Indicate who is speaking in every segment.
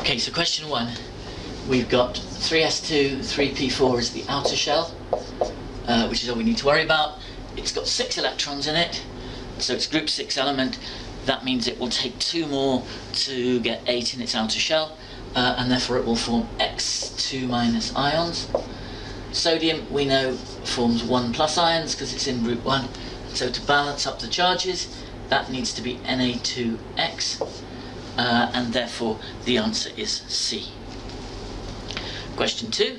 Speaker 1: Okay, so question 1. We've got 3s2, 3p4 is the outer shell, which is all we need to worry about. It's got 6 electrons in it, so it's group 6 element. That means it will take 2 more to get 8 in its outer shell, and therefore it will form x2 minus ions. Sodium, we know, forms 1 plus ions because it's in group 1. So to balance up the charges, that needs to be Na2x, and therefore the answer is C. Question 2,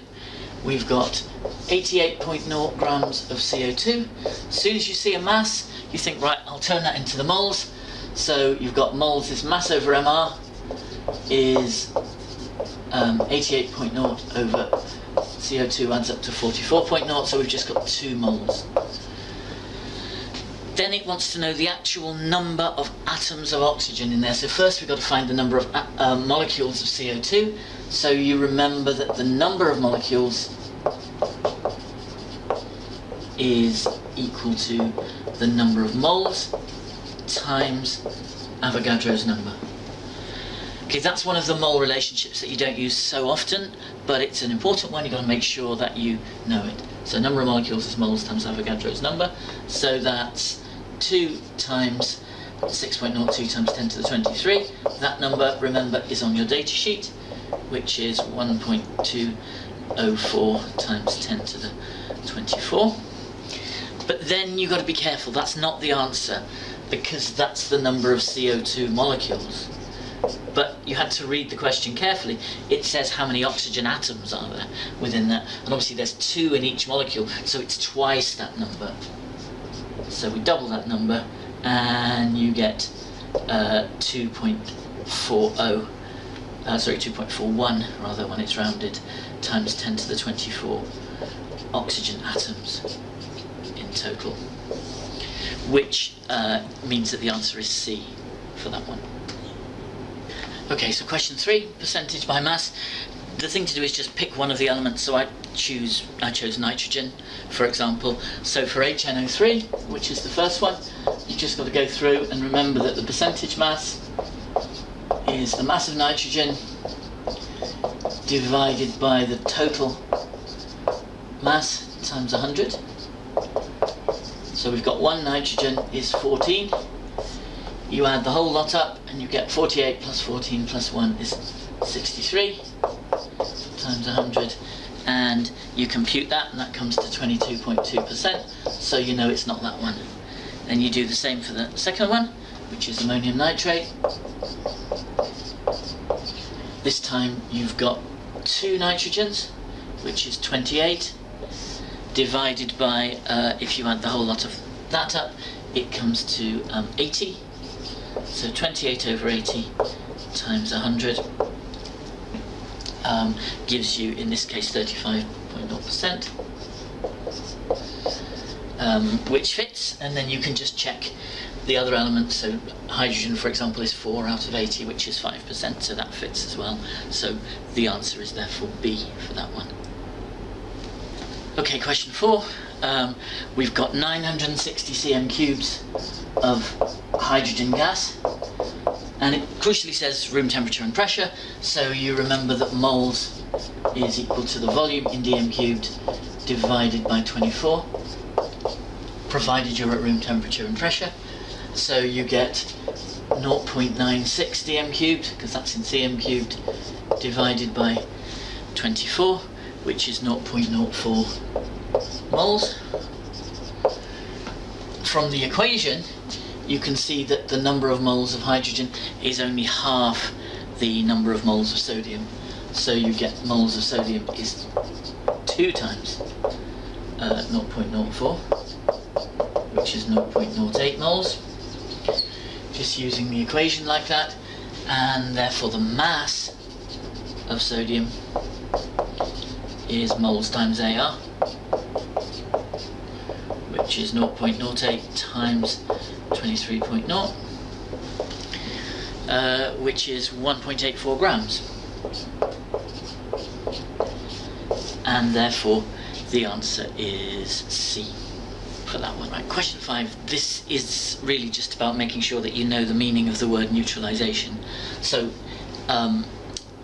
Speaker 1: we've got 88.0 grams of CO2. As soon as you see a mass, you think, right, I'll turn that into the moles. So you've got moles, this mass over mR is 88.0 over CO2 adds up to 44.0, so we've just got 2 moles. Then it wants to know the actual number of atoms of oxygen in there. So first we've got to find the number of molecules of CO2. So you remember that the number of molecules is equal to the number of moles times Avogadro's number. Okay, that's one of the mole relationships that you don't use so often, but it's an important one. You've got to make sure that you know it. So number of molecules is moles times Avogadro's number. So that's 2 times 6.02 times 10 to the 23. That number, remember, is on your data sheet, which is 1.204 times 10 to the 24. But then you've got to be careful. That's not the answer, because that's the number of CO2 molecules. But you had to read the question carefully. It says how many oxygen atoms are there within that, and obviously there's 2 in each molecule, so it's twice that number. So we double that number, and you get 2.41 rather when it's rounded, times 10 to the 24 oxygen atoms in total, which means that the answer is C for that one. Okay, so question 3, percentage by mass. The thing to do is just pick one of the elements. So I chose nitrogen, for example. So for HNO3, which is the first one, you've just got to go through and remember that the percentage mass is the mass of nitrogen divided by the total mass times 100. So we've got 1 nitrogen is 14. You add the whole lot up and you get 48 plus 14 plus 1 is 63 times 100, and you compute that, and that comes to 22.2%, so you know it's not that one. Then you do the same for the second one, which is ammonium nitrate. This time you've got 2 nitrogens, which is 28, divided by, if you add the whole lot of that up, it comes to 80. So 28 over 80 times 100 gives you, in this case, 35.0%, which fits, and then you can just check the other elements. So hydrogen, for example, is 4 out of 80, which is 5%, so that fits as well. So the answer is therefore B for that one. Okay, question 4. We've got 960 cm cubes of hydrogen gas, and it crucially says room temperature and pressure, so you remember that moles is equal to the volume in dm cubed divided by 24, provided you're at room temperature and pressure. So you get 0.96 dm cubed, because that's in cm cubed, divided by 24, which is 0.04 moles. From the equation, you can see that the number of moles of hydrogen is only half the number of moles of sodium. So you get moles of sodium is 2 times 0.04, which is 0.08 moles. Just using the equation like that, and therefore the mass of sodium is moles times AR, which is 0.08 times 23.0, which is 1.84 grams. And therefore the answer is C for that one. Right, question 5. This is really just about making sure that you know the meaning of the word neutralization. So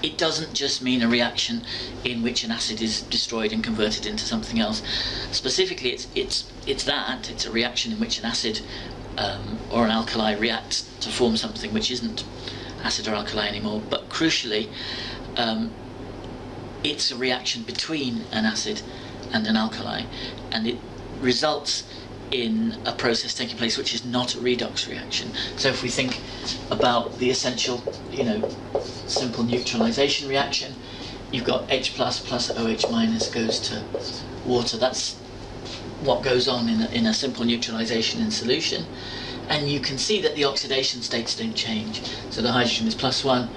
Speaker 1: it doesn't just mean a reaction in which an acid is destroyed and converted into something else. Specifically, it's a reaction in which an acid or an alkali reacts to form something which isn't acid or alkali anymore. But crucially, it's a reaction between an acid and an alkali, and it results in a process taking place which is not a redox reaction. So if we think about the essential, simple neutralization reaction, you've got H plus OH minus goes to water. That's what goes on in a simple neutralization in solution. And you can see that the oxidation states don't change. So the hydrogen is +1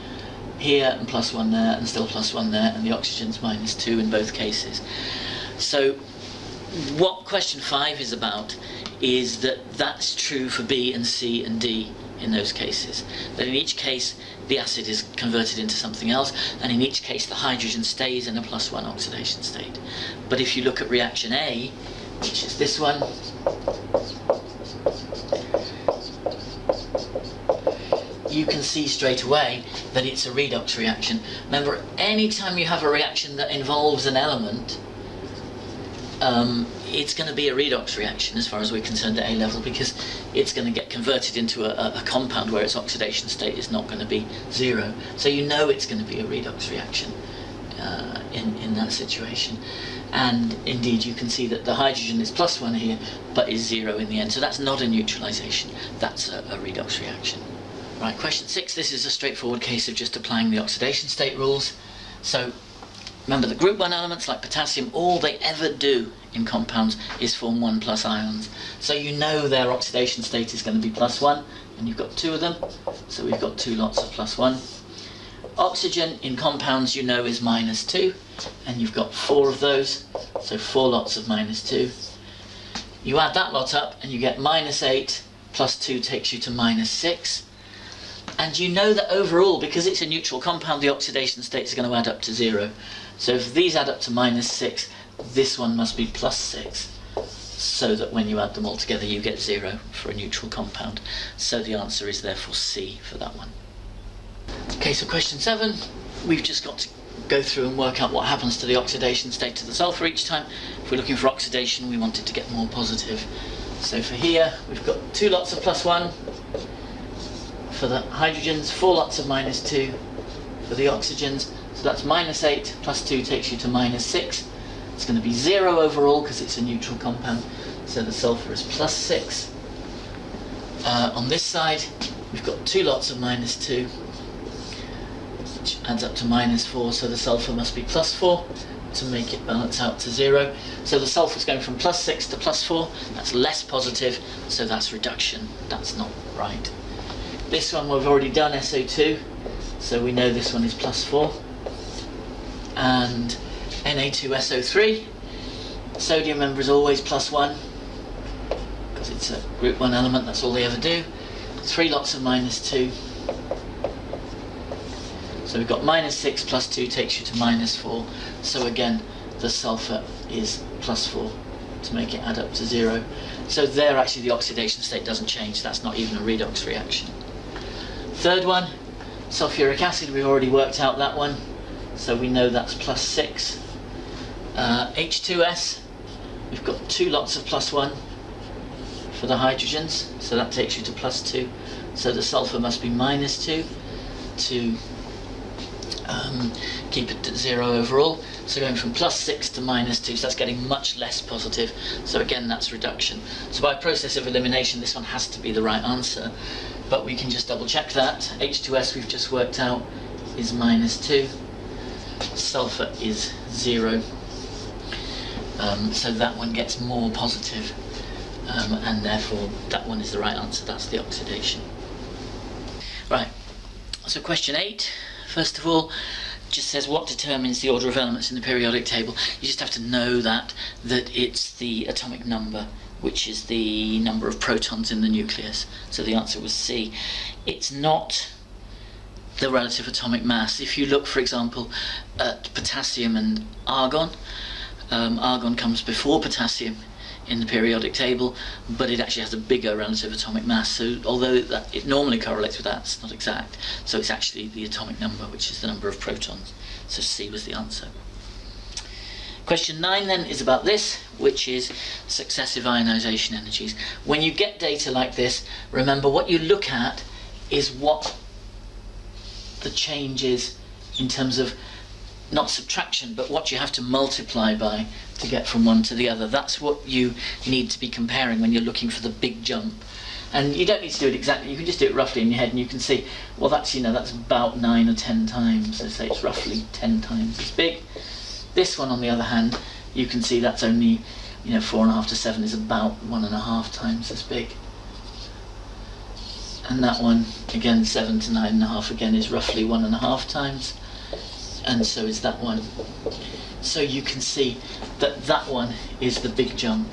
Speaker 1: here and +1 there and still +1 there, and the oxygen's -2 in both cases. So what question 5 is about is that's true for B and C and D in those cases. That in each case the acid is converted into something else, and in each case the hydrogen stays in a +1 oxidation state. But if you look at reaction A, which is this one, you can see straight away that it's a redox reaction. Remember, any time you have a reaction that involves an element, it's going to be a redox reaction as far as we're concerned at A level, because it's going to get converted into a compound where its oxidation state is not going to be 0. So you know it's going to be a redox reaction in that situation. And indeed you can see that the hydrogen is +1 here but is 0 in the end. So that's not a neutralization, that's a redox reaction. Right, question 6, this is a straightforward case of just applying the oxidation state rules. So remember, the group 1 elements like potassium, all they ever do in compounds is form 1+ ions. So you know their oxidation state is going to be +1, and you've got 2 of them, so we've got 2 lots of +1. Oxygen in compounds you know is -2, and you've got 4 of those, so 4 lots of -2. You add that lot up and you get -8 plus 2 takes you to -6. And you know that overall, because it's a neutral compound, the oxidation states are going to add up to 0. So if these add up to -6, this one must be +6. So that when you add them all together, you get 0 for a neutral compound. So the answer is therefore C for that one. Okay, so question 7, we've just got to go through and work out what happens to the oxidation state of the sulfur each time. If we're looking for oxidation, we want it to get more positive. So for here, we've got 2 lots of +1. For the hydrogens, 4 lots of -2 for the oxygens, so that's -8 plus 2 takes you to -6. It's going to be 0 overall because it's a neutral compound, so the sulfur is +6. On this side, we've got 2 lots of -2, which adds up to -4, so the sulfur must be +4 to make it balance out to 0. So the sulfur is going from +6 to +4, that's less positive, so that's reduction, that's not right. This one we've already done, SO2, so we know this one is +4. And Na2SO3, sodium member is always +1, because it's a group 1 element, that's all they ever do. 3 lots of -2. So we've got -6 plus 2 takes you to -4. So again, the sulfur is +4 to make it add up to 0. So there actually the oxidation state doesn't change, that's not even a redox reaction. Third one, sulfuric acid, we've already worked out that one, so we know that's +6. H2S, we've got 2 lots of +1 for the hydrogens, so that takes you to +2, so the sulfur must be -2 to keep it at 0 overall. So going from +6 to -2, so that's getting much less positive, so again that's reduction. So by process of elimination this one has to be the right answer, but we can just double check that. H2S we've just worked out is -2, sulfur is 0, so that one gets more positive, and therefore that one is the right answer, that's the oxidation. Right, so question 8, first of all, just says what determines the order of elements in the periodic table. You just have to know that it's the atomic number, which is the number of protons in the nucleus. So the answer was C. It's not the relative atomic mass. If you look, for example, at potassium and argon, argon comes before potassium in the periodic table, but it actually has a bigger relative atomic mass. So although it normally correlates with that, it's not exact. So it's actually the atomic number, which is the number of protons. So C was the answer. Question 9 then is about this, which is successive ionization energies. When you get data like this, remember what you look at is what the change is in terms of not subtraction, but what you have to multiply by to get from one to the other. That's what you need to be comparing when you're looking for the big jump. And you don't need to do it exactly, you can just do it roughly in your head and you can see, well that's about 9 or 10 times, so say it's roughly 10 times as big. This one on the other hand, you can see that's only 4.5 to 7 is about 1.5 times as big. And that one, again 7 to 9.5 again is roughly 1.5 times. And so is that one. So you can see that that one is the big jump.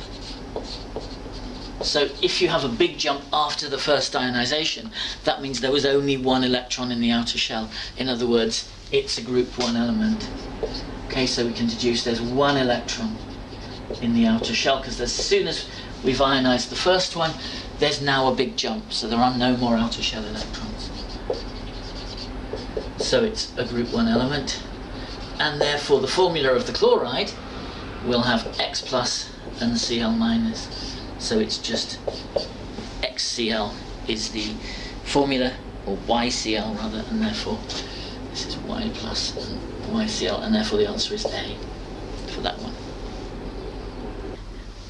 Speaker 1: So if you have a big jump after the first ionization, that means there was only one electron in the outer shell. In other words, it's a group 1 element. Okay, so we can deduce there's one electron in the outer shell, because as soon as we've ionized the first one, there's now a big jump, so there are no more outer shell electrons. So it's a group 1 element, and therefore the formula of the chloride will have X plus and Cl minus. So it's just XCl is the formula, or YCl rather, and therefore this is Y plus and YCl, and therefore the answer is A for that one.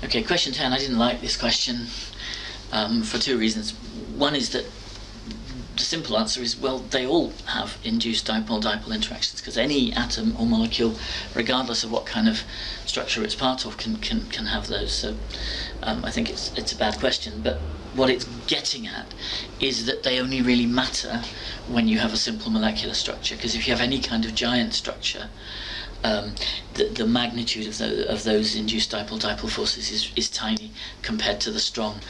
Speaker 1: Okay, question 10. I didn't like this question for 2 reasons. One is that the simple answer is, well, they all have induced dipole-dipole interactions, because any atom or molecule, regardless of what kind of structure it's part of, can have those. So I think it's a bad question, but what it's getting at is that they only really matter when you have a simple molecular structure, because if you have any kind of giant structure, the magnitude of those induced dipole-dipole forces is tiny compared to the strong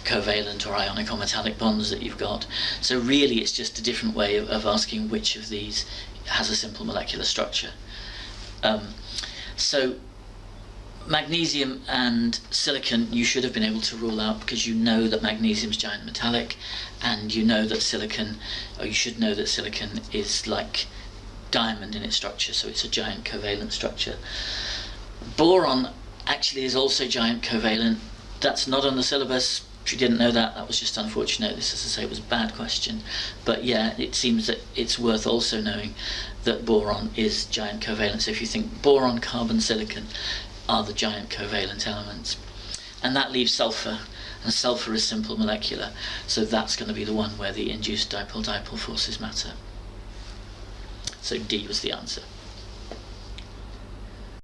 Speaker 1: covalent or ionic or metallic bonds that you've got. So really it's just a different way of asking which of these has a simple molecular structure. So magnesium and silicon you should have been able to rule out, because you know that magnesium is giant metallic, and you know that silicon, or you should know that silicon is like diamond in its structure, so it's a giant covalent structure. Boron actually is also giant covalent. That's not on the syllabus. If you didn't know that, that was just unfortunate. This, as I say, was a bad question. But yeah, it seems that it's worth also knowing that boron is giant covalent. So if you think boron, carbon, silicon are the giant covalent elements. And that leaves sulfur, and sulfur is simple molecular, so that's going to be the one where the induced dipole-dipole forces matter. So D was the answer.